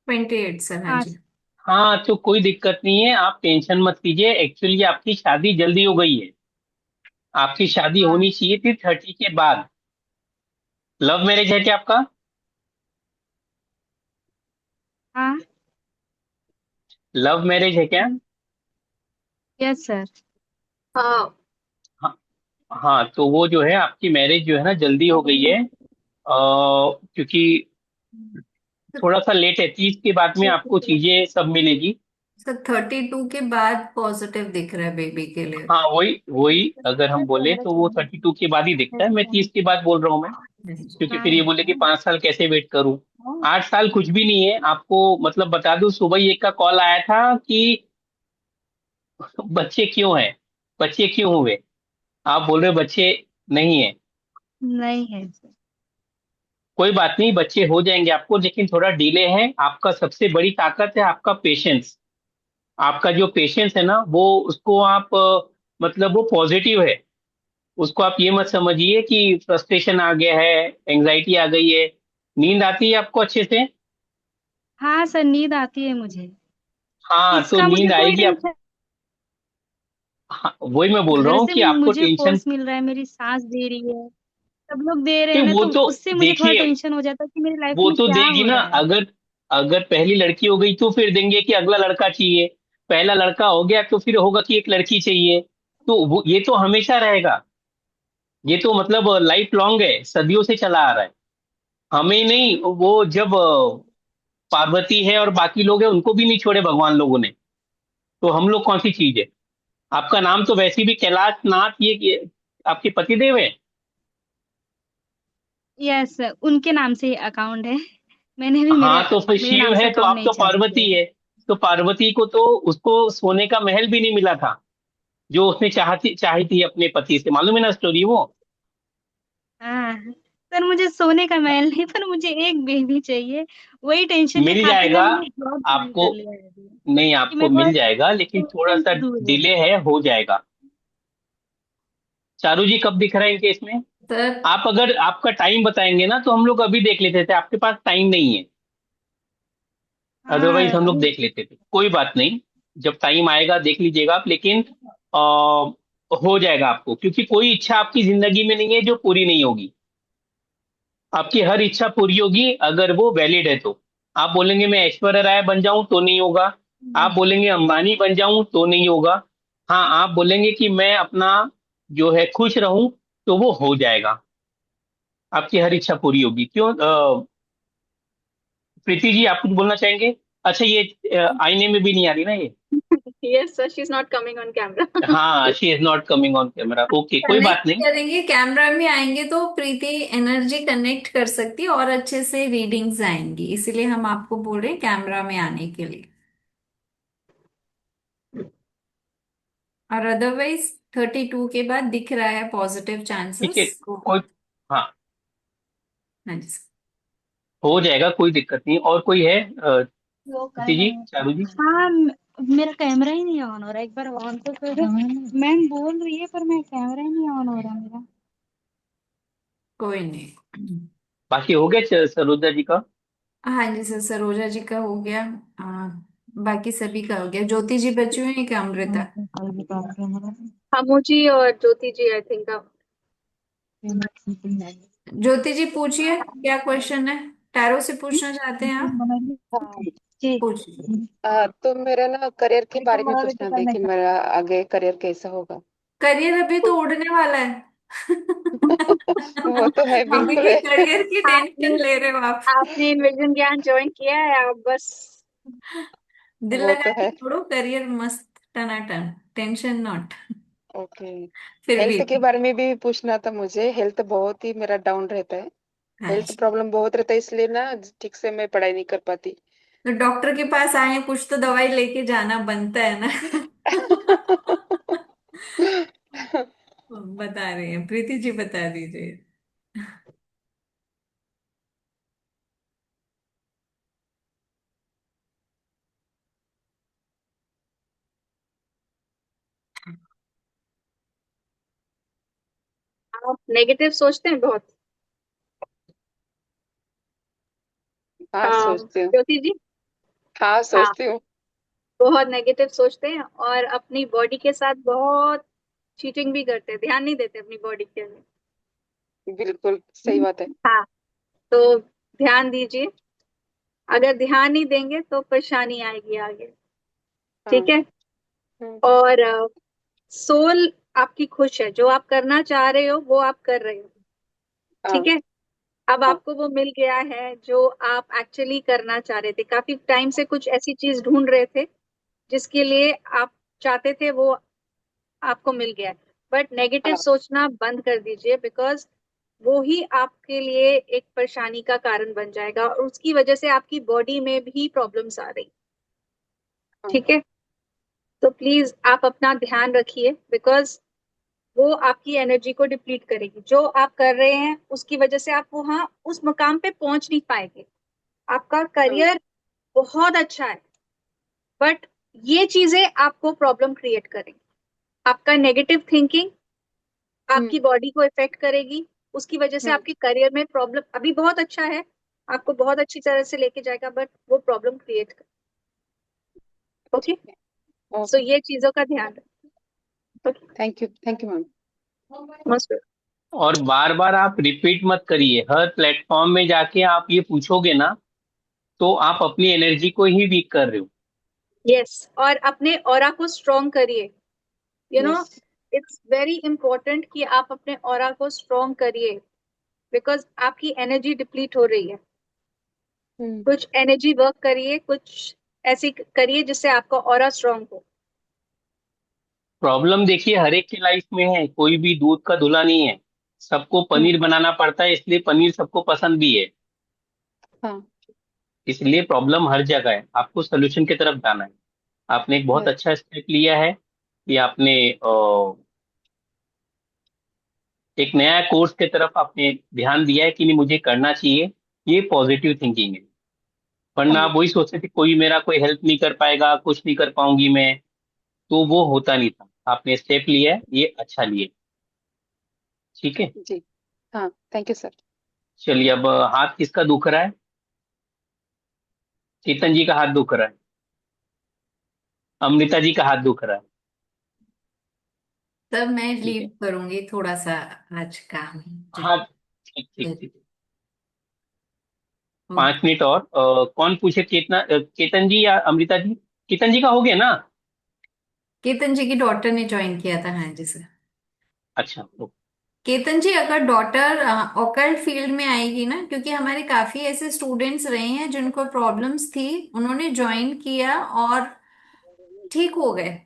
28 सर, हाँ हाँ। जी। हाँ तो कोई दिक्कत नहीं है, आप टेंशन मत कीजिए। एक्चुअली आपकी शादी जल्दी हो गई है। आपकी शादी हाँ। होनी चाहिए थी 30 के बाद। लव मैरिज है क्या आपका? हाँ। लव मैरिज है क्या? Yes sir. हाँ। हाँ। हाँ तो वो जो है आपकी मैरिज जो है ना जल्दी हो गई है, क्योंकि थोड़ा सा लेट है। 30 के बाद में आपको चीजें सब मिलेगी। सर 32 के बाद पॉजिटिव दिख रहा है बेबी के लिए। हाँ वही वही, अगर हम बोले तो वो 32 के बाद ही दिखता है। मैं 30 के बाद बोल रहा हूँ मैं, क्योंकि हाँ। फिर ये बोले कि 5 साल कैसे वेट करूं। 8 साल कुछ भी नहीं है आपको। मतलब बता दूं, सुबह ही एक का कॉल आया था कि बच्चे क्यों हैं, बच्चे क्यों हुए। आप बोल रहे हो बच्चे नहीं है। नहीं है सर। कोई बात नहीं, बच्चे हो जाएंगे आपको, लेकिन थोड़ा डिले है। आपका सबसे बड़ी ताकत है आपका पेशेंस। आपका जो पेशेंस है ना वो, उसको आप मतलब वो पॉजिटिव है। उसको आप ये मत समझिए कि फ्रस्ट्रेशन आ गया है, एंजाइटी आ गई है। नींद आती है आपको अच्छे से? हाँ सर, नींद आती है मुझे। हाँ तो इसका मुझे नींद कोई आएगी आप। टेंशन। हाँ, वही मैं बोल रहा घर हूँ से कि आपको मुझे टेंशन। फोर्स मिल रहा है, मेरी सास दे रही है, सब लोग दे रहे तो हैं ना, वो तो तो उससे मुझे थोड़ा देखिए, टेंशन हो जाता है कि मेरी लाइफ वो में तो क्या देगी हो ना। रहा है। अगर अगर पहली लड़की हो गई तो फिर देंगे कि अगला लड़का चाहिए। पहला लड़का हो गया तो फिर होगा कि एक लड़की चाहिए। तो वो ये तो हमेशा रहेगा। ये तो मतलब लाइफ लॉन्ग है, सदियों से चला आ रहा है। हमें नहीं, वो जब पार्वती है और बाकी लोग हैं उनको भी नहीं छोड़े भगवान लोगों ने, तो हम लोग कौन सी चीज है। आपका नाम तो वैसे भी कैलाश नाथ, ये आपके पतिदेव है। यस सर, उनके नाम से अकाउंट है। मैंने भी हाँ मेरे तो फिर मेरे शिव नाम से है तो अकाउंट आप नहीं तो चालू किया पार्वती है। है। तो पार्वती को तो, उसको सोने का महल भी नहीं मिला था जो उसने चाहती चाही थी अपने पति से। मालूम है ना स्टोरी वो? हाँ सर, मुझे सोने का महल नहीं, पर मुझे एक बेबी चाहिए। वही टेंशन के मिल खातिर जाएगा मैंने जॉब ज्वाइन आपको। कर लिया है अभी, नहीं, कि आपको मैं थोड़ा मिल जाएगा, लेकिन थोड़ा टेंशन सा से दूर रहूं। डिले है, हो जाएगा। चारू जी कब दिख रहा है इनके इसमें? सर आप अगर आपका टाइम बताएंगे ना तो हम लोग अभी देख लेते थे। आपके पास टाइम नहीं है, अदरवाइज हाँ। हम लोग देख लेते थे। कोई बात नहीं, जब टाइम आएगा देख लीजिएगा आप। लेकिन हो जाएगा आपको, क्योंकि कोई इच्छा आपकी जिंदगी में नहीं है जो पूरी नहीं होगी। आपकी हर इच्छा पूरी होगी अगर वो वैलिड है तो। आप बोलेंगे मैं ऐश्वर्या राय बन जाऊं तो नहीं होगा। आप बोलेंगे अंबानी बन जाऊं तो नहीं होगा। हाँ आप बोलेंगे कि मैं अपना जो है खुश रहूं, तो वो हो जाएगा। आपकी हर इच्छा पूरी होगी। क्यों प्रीति जी, आप कुछ बोलना चाहेंगे? अच्छा ये आईने में भी नहीं आ रही ना ये? Yes, sir. She's not coming on camera. हाँ, she is not coming on camera. Okay, कोई बात कनेक्ट नहीं। करेंगे, कैमरा में आएंगे तो प्रीति एनर्जी कनेक्ट कर सकती है और अच्छे से रीडिंग्स आएंगी, इसीलिए हम आपको बोल रहे हैं कैमरा में आने के लिए। और अदरवाइज 32 के बाद दिख रहा है पॉजिटिव ठीक है, चांसेस को। कोई, हाँ, हाँ जी सर। हो जाएगा, कोई दिक्कत नहीं। और कोई है वो कर कृति जी, रहे हैं। चारू जी? हाँ, मेरा कैमरा ही नहीं ऑन हो रहा, एक बार ऑन तो करो। मैम बोल रही है पर मैं कैमरा ही नहीं ऑन हो रहा मेरा। कोई नहीं। बाकी हो गया सरोजा जी का? हाँ जी सर, सरोजा जी का हो गया। बाकी सभी का हो गया। ज्योति जी बची हुई है क्या, अमृता? हमूजी और ज्योति जी आई थिंक। ज्योति जी पूछिए, क्या क्वेश्चन है? टैरो से पूछना चाहते हैं आप? हाँ। जी। पूछिए। तो मेरा ना करियर के बारे में पूछना था कि मेरा आगे करियर कैसा होगा। करियर अभी तो उड़ने वाला है। वो तो है, अभी बिल्कुल के है। करियर की आपने टेंशन ले रहे हो आप। आपने इन्विजन ज्ञान ज्वाइन किया है, आप बस। दिल वो लगा तो के है। छोड़ो, करियर मस्त टनाटन, टेंशन नॉट। ओके। फिर भी। हेल्थ के बारे में भी पूछना था मुझे। हेल्थ बहुत ही मेरा डाउन रहता है। हेल्थ अच्छा, प्रॉब्लम बहुत रहता है, इसलिए ना ठीक से मैं पढ़ाई नहीं कर पाती। तो डॉक्टर के पास आए हैं, कुछ तो दवाई लेके जाना बनता है ना। बता रहे हैं, प्रीति जी बता दीजिए। आप नेगेटिव सोचते हैं बहुत। हाँ, सोचती हूँ। ज्योति जी। हाँ, हाँ, सोचती हूँ। बहुत नेगेटिव सोचते हैं और अपनी बॉडी के साथ बहुत चीटिंग भी करते हैं, ध्यान नहीं देते अपनी बॉडी के लिए। बिल्कुल सही बात है। हाँ, तो ध्यान दीजिए। अगर ध्यान नहीं देंगे तो परेशानी आएगी आगे। हाँ। ठीक है। हम्म। और सोल आपकी खुश है, जो आप करना चाह रहे हो वो आप कर रहे हो। ठीक हाँ। है। अब हाँ। आपको वो मिल गया है जो आप एक्चुअली करना चाह रहे थे। काफी टाइम से कुछ ऐसी चीज ढूंढ रहे थे जिसके लिए आप चाहते थे, वो आपको मिल गया है। बट नेगेटिव हाँ। सोचना बंद कर दीजिए, बिकॉज वो ही आपके लिए एक परेशानी का कारण बन जाएगा और उसकी वजह से आपकी बॉडी में भी प्रॉब्लम्स आ रही। हाँ। ठीक है। तो प्लीज आप अपना ध्यान रखिए, बिकॉज वो आपकी एनर्जी को डिप्लीट करेगी। जो आप कर रहे हैं उसकी वजह से आप वहां उस मुकाम पे पहुंच नहीं पाएंगे। आपका हाँ। करियर बहुत अच्छा है, बट ये चीजें आपको प्रॉब्लम क्रिएट करेंगी। आपका नेगेटिव थिंकिंग हम्म। आपकी बॉडी को इफेक्ट करेगी, उसकी वजह से हम्म। आपके करियर में प्रॉब्लम। अभी बहुत अच्छा है, आपको बहुत अच्छी तरह से लेके जाएगा, बट वो प्रॉब्लम क्रिएट कर। ओके। ठीक है। So okay. ये चीजों का ध्यान रखें। Thank you ma'am. ओके। और बार बार आप रिपीट मत करिए। हर प्लेटफॉर्म में जाके आप ये पूछोगे ना, तो आप अपनी एनर्जी को ही वीक कर रहे हो। यस, और अपने ऑरा को स्ट्रॉन्ग करिए। You know, yes. It's very important कि आप अपने ऑरा को स्ट्रॉन्ग करिए, बिकॉज आपकी एनर्जी डिप्लीट हो रही है। हम्म। कुछ एनर्जी वर्क करिए, कुछ ऐसी करिए जिससे आपका ऑरा स्ट्रॉन्ग हो। प्रॉब्लम देखिए, हर एक की लाइफ में है, कोई भी दूध का धुला नहीं है। सबको हम्म। पनीर बनाना पड़ता है, इसलिए पनीर सबको पसंद भी है। हाँ। इसलिए प्रॉब्लम हर जगह है, आपको सोल्यूशन की तरफ जाना है। आपने एक बहुत यस। अच्छा स्टेप लिया है कि आपने एक नया कोर्स की तरफ आपने ध्यान दिया है कि नहीं, मुझे करना चाहिए। ये पॉजिटिव थिंकिंग है। वरना हाँ। आप वही सोचते थे कोई मेरा कोई हेल्प नहीं कर पाएगा, कुछ नहीं कर पाऊंगी मैं, तो वो होता नहीं था। आपने स्टेप लिया है, ये अच्छा लिया है। ठीक है। जी। हाँ, थैंक यू सर। चलिए, अब हाथ किसका दुख रहा है? चेतन जी का हाथ दुख रहा है। अमृता जी का हाथ दुख रहा है। तब मैं ठीक लीव है। करूंगी थोड़ा सा, आज काम है। हाँ, ठीक ठीक ठीक। ओके। 5 मिनट और कौन पूछे? केतन जी या अमृता जी? केतन जी का हो गया ना? केतन जी की डॉटर ने ज्वाइन किया था, हाँ जी सर। अच्छा, केतन जी, अगर डॉटर ऑकल्ट फील्ड में आएगी ना, क्योंकि हमारे काफी ऐसे स्टूडेंट्स रहे हैं जिनको प्रॉब्लम्स थी, उन्होंने ज्वाइन किया और ठीक हो गए।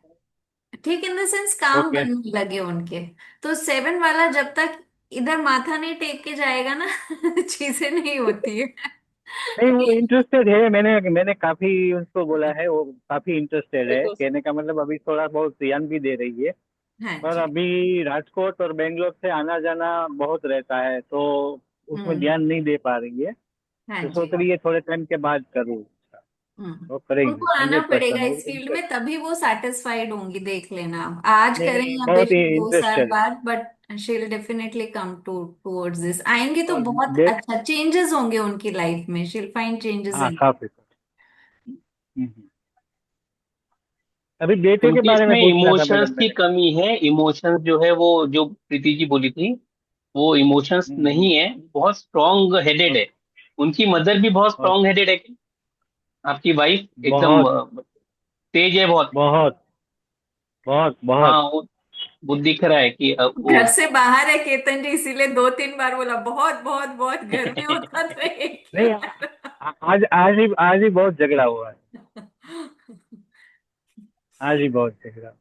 ठीक इन द सेंस काम ओके। बनने लगे उनके। तो 7 वाला जब तक इधर माथा नहीं टेक के जाएगा ना चीजें नहीं होती है। नहीं, वो इंटरेस्टेड है, मैंने मैंने काफी उसको बोला है, वो काफी इंटरेस्टेड है। देखो कहने का मतलब अभी थोड़ा बहुत ध्यान भी दे रही है, हाँ पर जी। अभी राजकोट और बेंगलोर से आना जाना बहुत रहता है, तो उसमें हम्म। ध्यान नहीं दे पा रही है। हाँ तो जी। सोच रही है थोड़े टाइम के बाद करूँ। वो करेगी उनको आना पड़ेगा 100%, वो इस फील्ड इंटरेस्ट। में, तभी वो सेटिस्फाइड होंगी। देख लेना आप, आज नहीं करें नहीं, या बहुत ही बेशक 2 साल इंटरेस्टेड है। बाद, but she will definitely come towards this. आएंगे तो और बहुत देख। अच्छा चेंजेस होंगे उनकी लाइफ में। शी विल फाइंड चेंजेस हाँ, इन। काफी। हम्म। अभी बेटे के उनके बारे में इसमें पूछना था इमोशंस मैडम की मैंने। कमी है। इमोशंस जो है वो जो प्रीति जी बोली थी, वो इमोशंस हम्म। नहीं है। बहुत स्ट्रांग हेडेड है। उनकी मदर भी बहुत और स्ट्रांग हेडेड है क्या? आपकी वाइफ एकदम बहुत तेज है बहुत। बहुत बहुत बहुत। हाँ, वो दिख रहा है कि वो घर से बाहर है केतन जी, इसीलिए 2-3 बार बोला बहुत बहुत बहुत। घर में होता तो एक ही नहीं, बार। आज ही बहुत झगड़ा हुआ है। आज ही बहुत झगड़ा।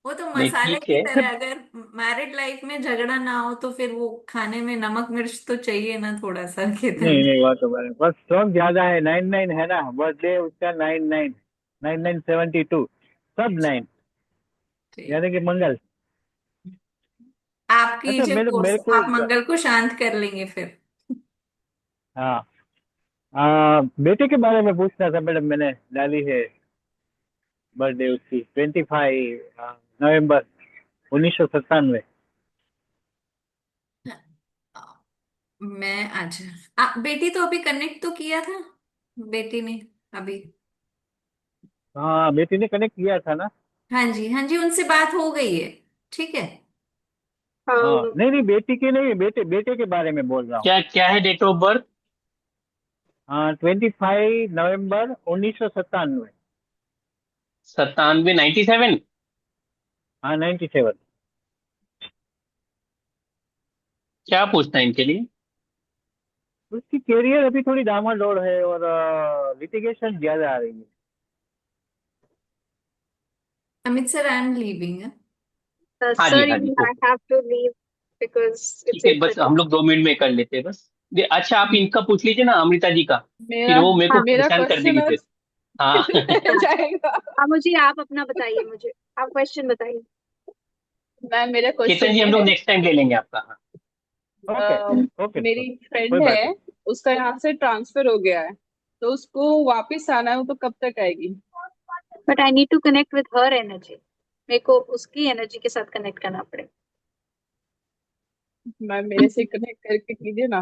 वो तो नहीं, मसाले ठीक की है। तरह, अगर मैरिड लाइफ में झगड़ा ना हो तो फिर वो खाने में नमक मिर्च तो चाहिए ना थोड़ा सा केतन नहीं जी। नहीं, वो तो बस स्ट्रॉन्ग ज्यादा है। 99 है ना, बर्थडे उसका 99, 9972, सब 9, ठीक। यानी कि मंगल। आप अच्छा, कीजिए मेरे कोर्स, मेरे को आप मंगल को शांत कर लेंगे फिर। हाँ, बेटे के बारे में पूछना था मैडम, मैंने डाली है बर्थडे उसकी 25 नवंबर 1997। मैं आज बेटी तो अभी कनेक्ट तो किया था बेटी ने अभी। हाँ, बेटी ने कनेक्ट किया था ना। हाँ जी हाँ जी, उनसे बात हो गई है। ठीक है। हाँ, um, नहीं नहीं, बेटी के नहीं, बेटे बेटे के बारे में बोल रहा हूँ। क्या क्या है डेट ऑफ बर्थ? हाँ, 25 नवंबर 1997। 97, 97। हाँ, 97। क्या पूछना है इनके लिए? उसकी कैरियर अभी थोड़ी डामाडोल है, और लिटिगेशन ज्यादा आ रही है। Amit sir, I am leaving. हाँ जी, sir, हाँ जी, I okay. have to leave because it's ठीक है, बस 8:30. हम लोग 2 मिनट में कर लेते हैं बस। अच्छा, आप इनका पूछ लीजिए ना, अमृता जी का। फिर मेरा वो मेरे को मेरा परेशान कर क्वेश्चन देगी आज फिर। हाँ रह जाएगा। अब मुझे आप अपना बताइए, मुझे आप क्वेश्चन बताइए। मैम, मेरा केतन क्वेश्चन जी, ये हम लोग है। नेक्स्ट टाइम ले लेंगे आपका। हाँ। ओके। अ, ओके, मेरी कोई फ्रेंड बात है, नहीं। उसका यहाँ से ट्रांसफर हो गया है, तो उसको वापस आना है, वो तो कब तक आएगी? But I need to connect with her energy. मेरे को उसकी एनर्जी के साथ कनेक्ट करना पड़ेगा। मैम, मेरे से कनेक्ट करके कीजिए ना।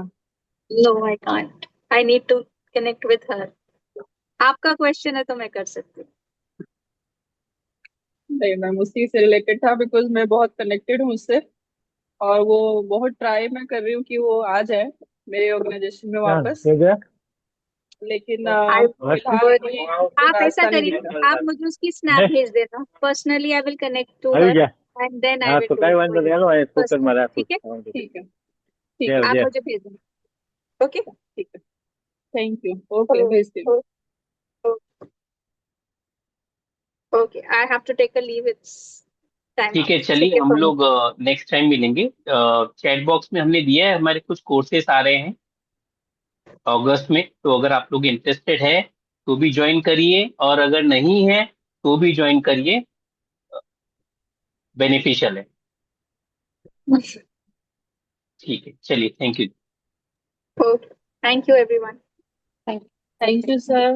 No, I can't. I need to connect with her. आपका क्वेश्चन है तो मैं कर सकती हूँ। नहीं मैम, उसी से रिलेटेड था, बिकॉज मैं बहुत कनेक्टेड हूँ उससे, और वो बहुत ट्राई मैं कर रही हूँ कि वो आ जाए मेरे ऑर्गेनाइजेशन में क्या वापस, हो गया? लेकिन आई फिलहाल वुड। कोई आप ऐसा रास्ता नहीं करिए, दिख रहा। आप मुझे उसकी स्नैप नहीं, भेज देना personally. I will connect to આવી हर જા। एंड देन आई हाँ, विल तो डू कई इट फॉर वांधो यू नहीं, हालो આ स्पीकर में पर्सनली। રાખું ठीक है। છું। ठीक है, ठीक है, जे आप जे। मुझे भेज देना। ओके। ठीक है। Thank you. ओके, भेजती हूँ। Okay, I have to take a leave. It's time ठीक अप। है, ठीक चलिए है हम फॉर मी। लोग नेक्स्ट टाइम मिलेंगे। चैट बॉक्स में हमने दिया है, हमारे कुछ कोर्सेस आ रहे हैं अगस्त में, तो अगर आप लोग इंटरेस्टेड है तो भी ज्वाइन करिए, और अगर नहीं है तो भी ज्वाइन करिए। बेनिफिशियल है। ठीक है, चलिए, thank you. Okay, thank you everyone. Thank thank you sir.